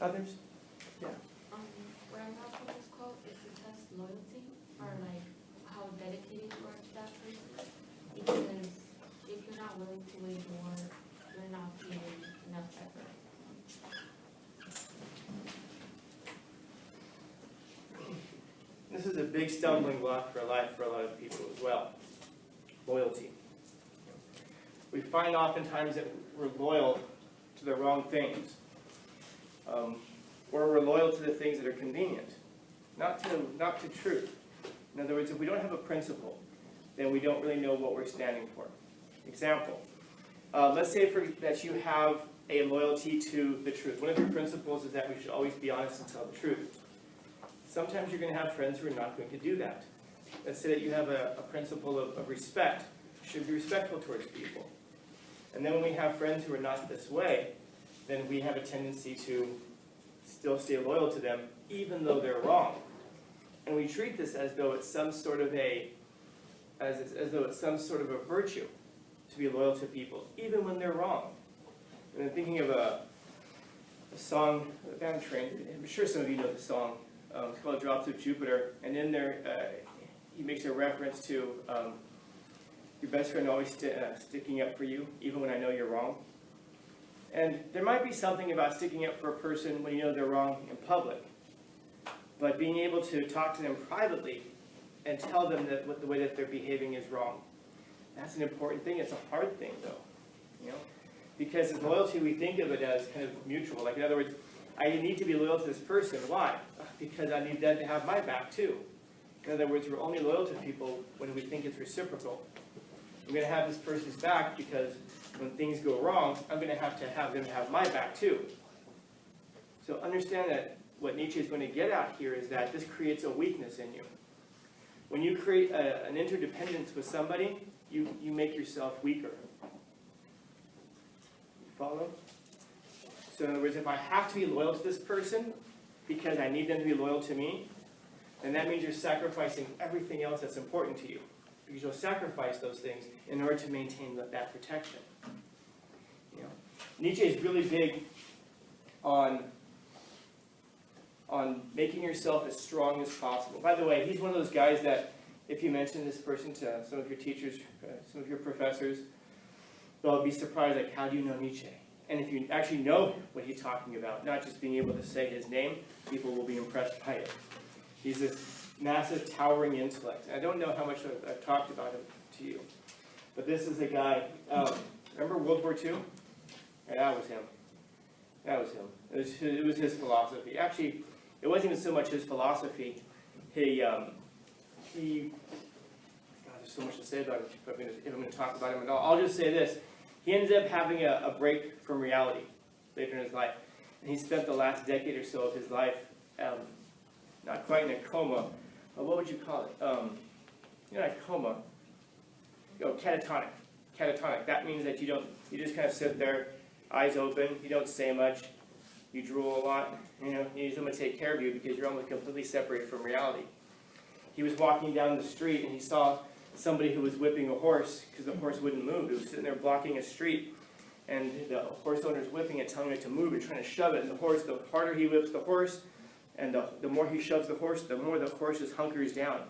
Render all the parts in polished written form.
Others? Yeah. What I got from this quote is to test loyalty, or like how dedicated you are to that person. Because if you're not willing to wage war, you're not giving enough effort. This is a big stumbling block for life for a lot of people as well. Loyalty. We find oftentimes that we're loyal to the wrong things. Or we're loyal to the things that are convenient, not to truth. In other words, if we don't have a principle, then we don't really know what we're standing for. Example, let's say that you have a loyalty to the truth. One of your principles is that we should always be honest and tell the truth. Sometimes you're going to have friends who are not going to do that. Let's say that you have a principle of respect. You should be respectful towards people. And then when we have friends who are not this way, then we have a tendency to still stay loyal to them, even though they're wrong. And we treat this as though it's some sort of a virtue to be loyal to people, even when they're wrong. And I'm thinking of a song, a band train. I'm sure some of you know the song. It's called "Drops of Jupiter," and in there he makes a reference to your best friend always sticking up for you, even when I know you're wrong. And there might be something about sticking up for a person when you know they're wrong in public, but being able to talk to them privately and tell them that the way that they're behaving is wrong, that's an important thing. It's a hard thing, though, you know, because as loyalty, we think of it as kind of mutual. Like, in other words, I need to be loyal to this person. Why? Because I need them to have my back, too. In other words, we're only loyal to people when we think it's reciprocal. I'm going to have this person's back because when things go wrong, I'm going to have them have my back, too. So understand that what Nietzsche is going to get at here is that this creates a weakness in you. When you create an interdependence with somebody, you make yourself weaker. You follow? So in other words, if I have to be loyal to this person because I need them to be loyal to me, then that means you're sacrificing everything else that's important to you. Because you'll sacrifice those things in order to maintain that protection. You know, Nietzsche is really big on making yourself as strong as possible. By the way, he's one of those guys that if you mention this person to some of your teachers, some of your professors, they'll be surprised, like, how do you know Nietzsche? And if you actually know what he's talking about, not just being able to say his name, people will be impressed by it. He's this massive, towering intellect. And I don't know how much I've talked about him to you. But this is a guy, remember World War II? Yeah, that was him. That was him. It was his philosophy. Actually, it wasn't even so much his philosophy. God, there's so much to say about him if I'm going to talk about him at all. I'll just say this. He ended up having a break from reality later in his life. And he spent the last decade or so of his life not quite in a coma. What would you call it? Not a coma. Catatonic. Catatonic. That means that you just kind of sit there, eyes open, you don't say much, you drool a lot, you need someone to take care of you because you're almost completely separated from reality. He was walking down the street and he saw somebody who was whipping a horse because the horse wouldn't move. It was sitting there blocking a street, and the horse owner's whipping it, telling it to move and trying to shove it. And the harder he whips the horse, and the more he shoves the horse, the more the horse just hunkers down.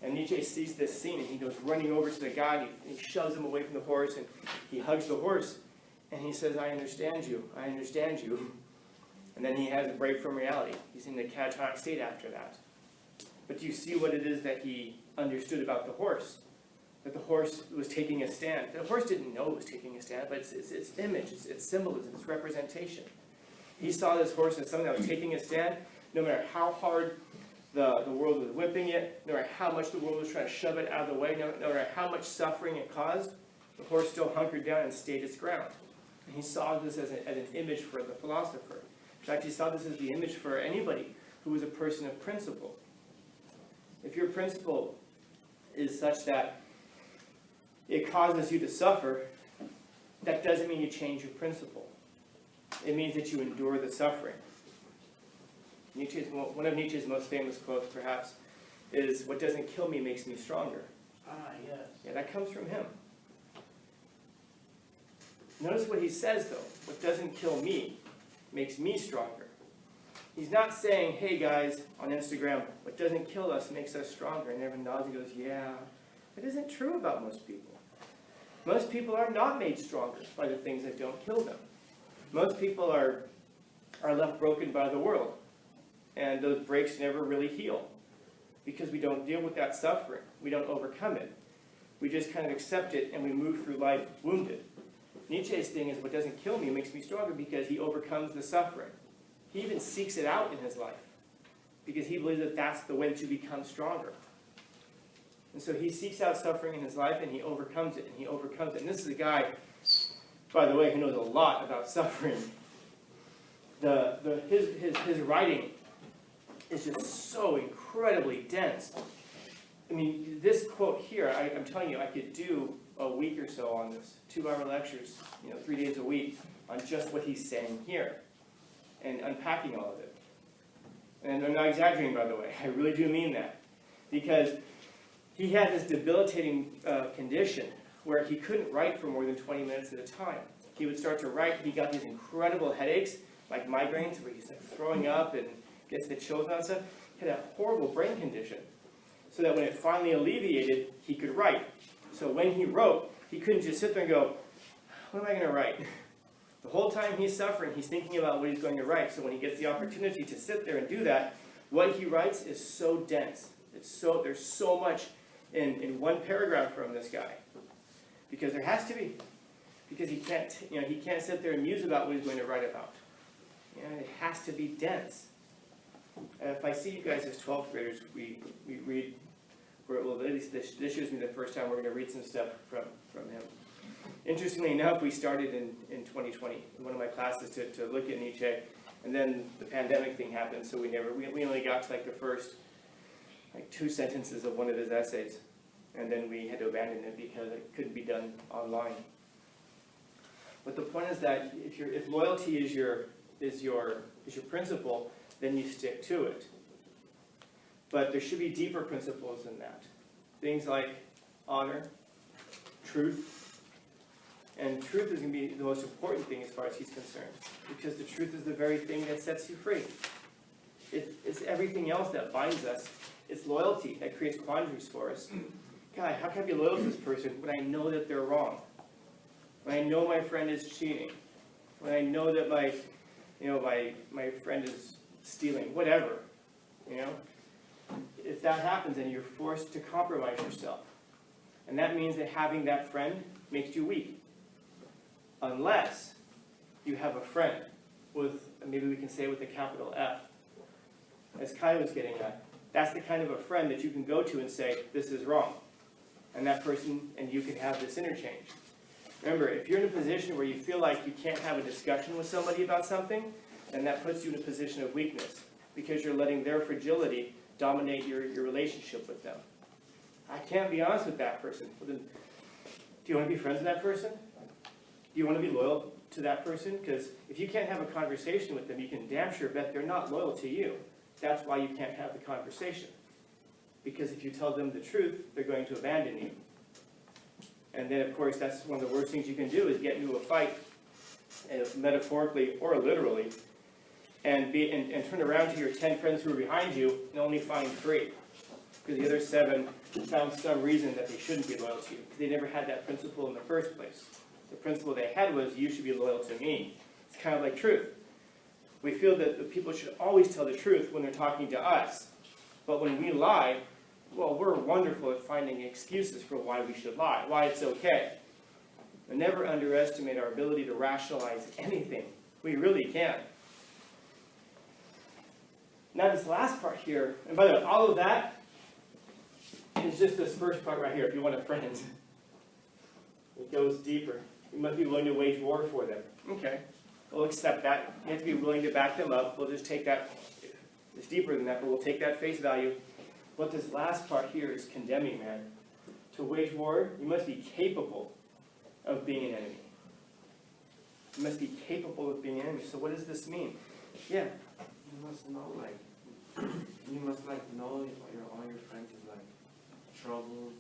And Nietzsche sees this scene, and he goes running over to the guy, and he shoves him away from the horse, and he hugs the horse, and he says, I understand you, I understand you. And then he has a break from reality. He's in the catatonic state after that. But do you see what it is that he understood about the horse? That the horse was taking a stand. The horse didn't know it was taking a stand, but it's image, it's symbolism, it's representation. He saw this horse as something that was taking a stand, no matter how hard the world was whipping it, no matter how much the world was trying to shove it out of the way, no matter how much suffering it caused, the horse still hunkered down and stayed its ground. And he saw this as an image for the philosopher. In fact, he saw this as the image for anybody who was a person of principle. If your principle is such that it causes you to suffer, that doesn't mean you change your principle. It means that you endure the suffering. One of Nietzsche's most famous quotes, perhaps, is, "What doesn't kill me makes me stronger." Ah, yes. Yeah, that comes from him. Notice what he says, though. What doesn't kill me makes me stronger. He's not saying, hey guys, on Instagram, what doesn't kill us makes us stronger. And everyone nods and goes, yeah. That isn't true about most people. Most people are not made stronger by the things that don't kill them. Most people are left broken by the world. And those breaks never really heal. Because we don't deal with that suffering. We don't overcome it. We just kind of accept it and we move through life wounded. Nietzsche's thing is, what doesn't kill me makes me stronger, because he overcomes the suffering. He even seeks it out in his life, because he believes that that's the way to become stronger. And so he seeks out suffering in his life, and he overcomes it, and he overcomes it. And this is a guy, by the way, who knows a lot about suffering. His writing is just so incredibly dense. I mean, this quote here, I'm telling you, I could do a week or so on this, 2-hour lectures, 3 days a week, on just what he's saying here, and unpacking all of it. And I'm not exaggerating, by the way. I really do mean that. Because he had this debilitating condition where he couldn't write for more than 20 minutes at a time. He would start to write, he got these incredible headaches, like migraines, where he's like throwing up and gets the chills and stuff. He had a horrible brain condition. So that when it finally alleviated, he could write. So when he wrote, he couldn't just sit there and go, what am I going to write? The whole time he's suffering, he's thinking about what he's going to write. So when he gets the opportunity to sit there and do that, what he writes is so dense. There's so much in one paragraph from this guy. Because there has to be. Because he can't sit there and muse about what he's going to write about. It has to be dense. If I see you guys as 12th graders, we read, well, at least this year's me the first time we're going to read some stuff from him. Interestingly enough, we started in 2020 in one of my classes to look at Nietzsche, and then the pandemic thing happened, so we only got to like the first 2 sentences of one of his essays, and then we had to abandon it because it couldn't be done online. But the point is that if loyalty is your principle, then you stick to it. But there should be deeper principles than that. Things like honor, truth. And truth is going to be the most important thing as far as he's concerned. Because the truth is the very thing that sets you free. It's everything else that binds us. It's loyalty that creates quandaries for us. God, how can I be loyal to this person when I know that they're wrong? When I know my friend is cheating? When I know that my friend is stealing? Whatever. If that happens, then you're forced to compromise yourself. And that means that having that friend makes you weak. Unless you have a friend with, maybe we can say with a capital F, as Kai was getting at. That's the kind of a friend that you can go to and say, this is wrong. And that person and you can have this interchange. Remember, if you're in a position where you feel like you can't have a discussion with somebody about something, then that puts you in a position of weakness, because you're letting their fragility dominate your relationship with them. I can't be honest with that person. Well, then, do you want to be friends with that person? Do you want to be loyal to that person? Because if you can't have a conversation with them, you can damn sure bet they're not loyal to you. That's why you can't have the conversation. Because if you tell them the truth, they're going to abandon you. And then, of course, that's one of the worst things you can do, is get into a fight, metaphorically or literally, and turn around to your 10 friends who are behind you and only find 3. Because the other 7 found some reason that they shouldn't be loyal to you, because they never had that principle in the first place. The principle they had was, you should be loyal to me. It's kind of like truth. We feel that the people should always tell the truth when they're talking to us. But when we lie, well, we're wonderful at finding excuses for why we should lie, why it's okay. And never underestimate our ability to rationalize anything. We really can. Now this last part here, and by the way, all of that is just this first part right here, if you want a friend. It goes deeper. You must be willing to wage war for them. Okay, we'll accept that. You have to be willing to back them up. We'll just take that. It's deeper than that, but we'll take that face value. What this last part here is condemning, man. To wage war, you must be capable of being an enemy. You must be capable of being an enemy. So what does this mean? Yeah. You must know, you must know all your friends' troubles,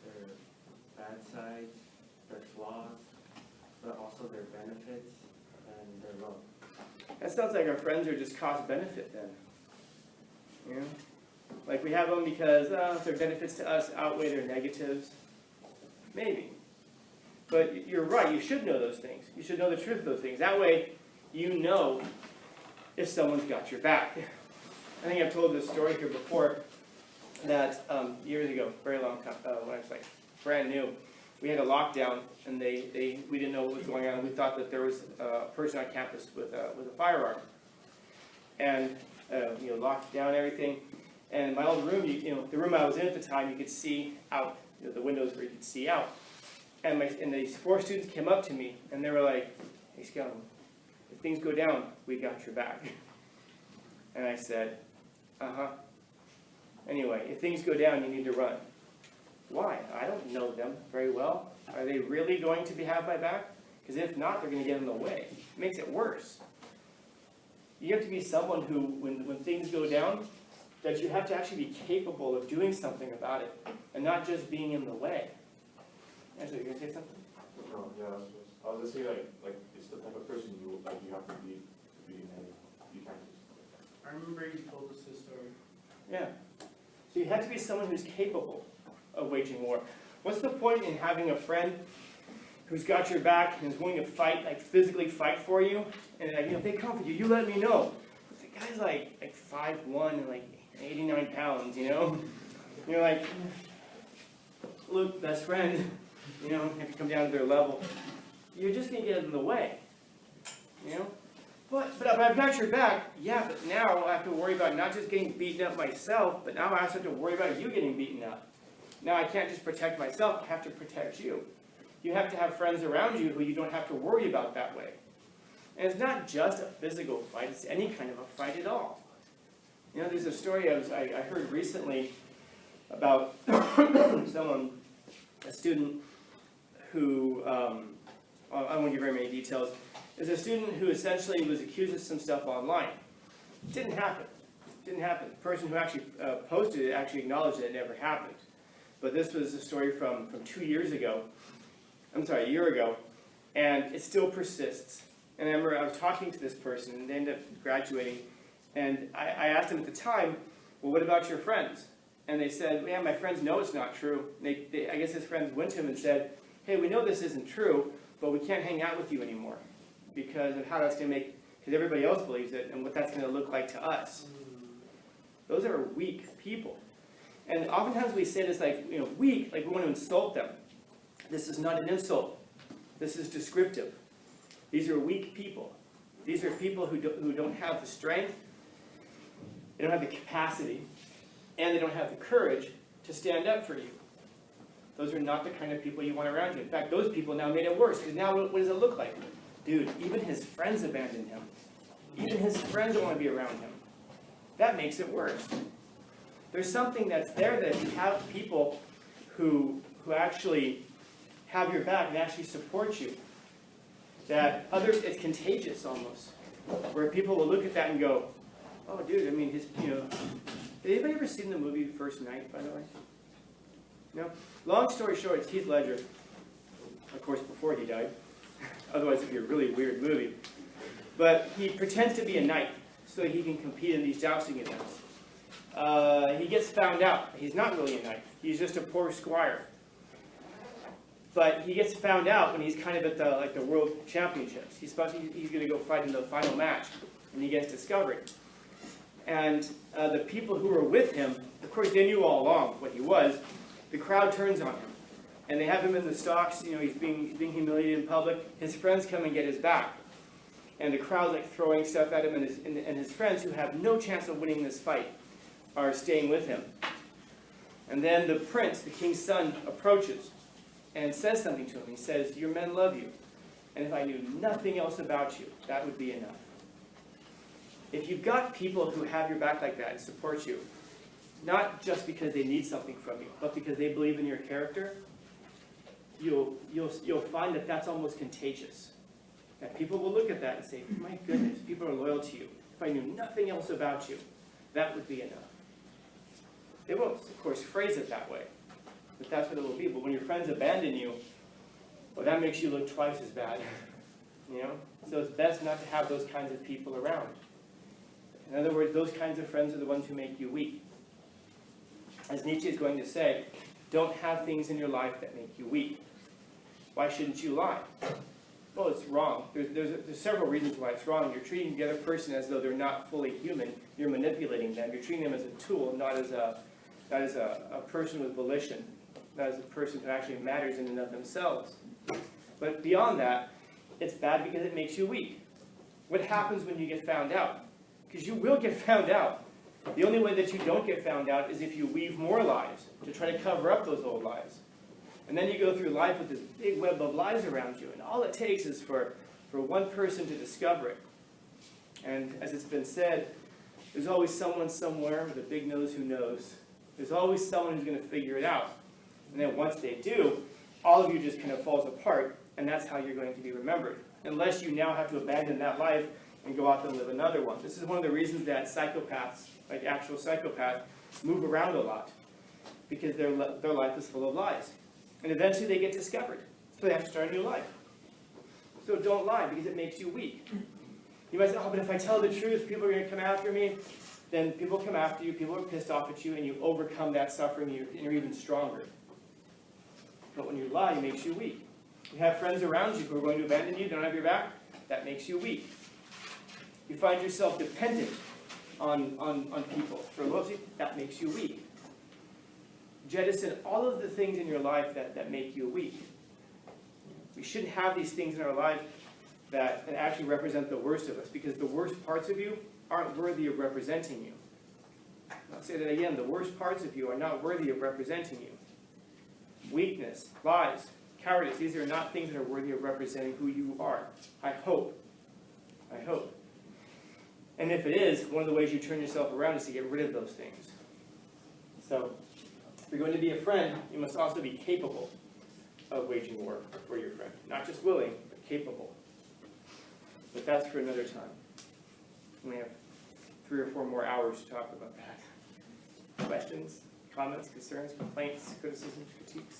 their bad sides, their flaws, but also their benefits and their love. That sounds like our friends are just cost benefit then. You know? Like we have them because their benefits to us outweigh their negatives. Maybe. But you're right, you should know those things. You should know the truth of those things. That way, you know if someone's got your back. I think I've told this story here before, that years ago, very long time, when I was like brand new, we had a lockdown, and we didn't know what was going on. We thought that there was a person on campus with a firearm, and locked down everything. And my old room, the room I was in at the time, you could see out, the windows where you could see out. And these 4 students came up to me, and they were like, "Hey, Scout, if things go down, we got your back." And I said, "Uh-huh. Anyway, if things go down, you need to run." Why? I don't know them very well. Are they really going to have my back? Because if not, they're going to get in the way. It makes it worse. You have to be someone who, when things go down, that you have to actually be capable of doing something about it, and not just being in the way. Angela, you going to say something? No, yeah, I was just saying, like it's the type of person you have to be in a, you can't just. I remember you told us this story. Yeah. So you have to be someone who's capable of waging war. What's the point in having a friend who's got your back and is willing to fight, like physically fight for you, and if they come for you, you let me know. The guy's like 5'1" and like 89 pounds, And you're like, look, best friend, have to come down to their level. You're just going to get in the way, But I've got your back, yeah, but now I have to worry about not just getting beaten up myself, but now I also have to worry about you getting beaten up. Now I can't just protect myself, I have to protect you. You have to have friends around you who you don't have to worry about that way. And it's not just a physical fight, it's any kind of a fight at all. There's a story I heard recently about a student who, I won't give very many details. There's a student who essentially was accused of some stuff online. It didn't happen. The person who actually posted it actually acknowledged that it never happened. But this was a story from 2 years ago. I'm sorry, a year ago. And it still persists. And I remember I was talking to this person, and they ended up graduating. And I asked them at the time, well, what about your friends? And they said, yeah, my friends know it's not true. I guess his friends went to him and said, hey, we know this isn't true, but we can't hang out with you anymore because of how that's going to make, because everybody else believes it, and what that's going to look like to us. Those are weak people. And oftentimes we say this like, weak, like we want to insult them. This is not an insult. This is descriptive. These are weak people. These are people who don't have the strength, they don't have the capacity, and they don't have the courage to stand up for you. Those are not the kind of people you want around you. In fact, those people now made it worse, because now what does it look like? Dude, even his friends abandoned him. Even his friends don't want to be around him. That makes it worse. There's something that's there that you have people who actually have your back and actually support you. That it's contagious almost. Where people will look at that and go, oh dude, I mean, did anybody ever seen the movie First Night, by the way? No? Long story short, it's Heath Ledger. Of course, before he died. Otherwise it'd be a really weird movie. But he pretends to be a knight so he can compete in these jousting events. He gets found out. He's not really a knight. He's just a poor squire. But he gets found out when he's kind of at the world championships. He's going to go fight in the final match, and he gets discovered. And the people who were with him, of course, they knew all along what he was. The crowd turns on him, and they have him in the stocks. He's being humiliated in public. His friends come and get his back, and the crowd's like throwing stuff at him, and his friends, who have no chance of winning this fight, are staying with him. And then the prince, the king's son, approaches and says something to him. He says, your men love you, and if I knew nothing else about you, that would be enough. If you've got people who have your back like that and support you, not just because they need something from you, but because they believe in your character, you'll find that that's almost contagious. That people will look at that and say, my goodness, people are loyal to you. If I knew nothing else about you, that would be enough. They won't, of course, phrase it that way, but that's what it will be. But when your friends abandon you, well, that makes you look twice as bad. You know? So it's best not to have those kinds of people around. In other words, those kinds of friends are the ones who make you weak. As Nietzsche is going to say, don't have things in your life that make you weak. Why shouldn't you lie? Well, it's wrong. There's several reasons why it's wrong. You're treating the other person as though they're not fully human. You're manipulating them. You're treating them as a tool, not as a person with volition, not as a person who actually matters in and of themselves. But beyond that, it's bad because it makes you weak. What happens when you get found out? Because you will get found out. The only way that you don't get found out is if you weave more lies to try to cover up those old lies. And then you go through life with this big web of lies around you, and all it takes is for one person to discover it. And as it's been said, there's always someone somewhere with a big nose who knows. There's always someone who's going to figure it out. And then once they do, all of you just kind of falls apart, and that's how you're going to be remembered. Unless you now have to abandon that life and go out and live another one. This is one of the reasons that psychopaths, like actual psychopaths, move around a lot. Because their life is full of lies. And eventually they get discovered. So they have to start a new life. So don't lie, because it makes you weak. You might say, oh, but if I tell the truth, people are going to come after me. Then people come after you, people are pissed off at you, and you overcome that suffering, and you're even stronger. But when you lie, it makes you weak. You have friends around you who are going to abandon you, don't have your back, that makes you weak. You find yourself dependent on people for loyalty, that makes you weak. Jettison all of the things in your life that make you weak. We shouldn't have these things in our life that actually represent the worst of us, because the worst parts of you aren't worthy of representing you. I'll say that again, the worst parts of you are not worthy of representing you. Weakness, lies, cowardice, these are not things that are worthy of representing who you are. I hope. I hope. And if it is, one of the ways you turn yourself around is to get rid of those things. So, if you're going to be a friend, you must also be capable of waging war for your friend. Not just willing, but capable. But that's for another time. We have 3 or 4 more hours to talk about that. Questions, comments, concerns, complaints, criticisms, critiques?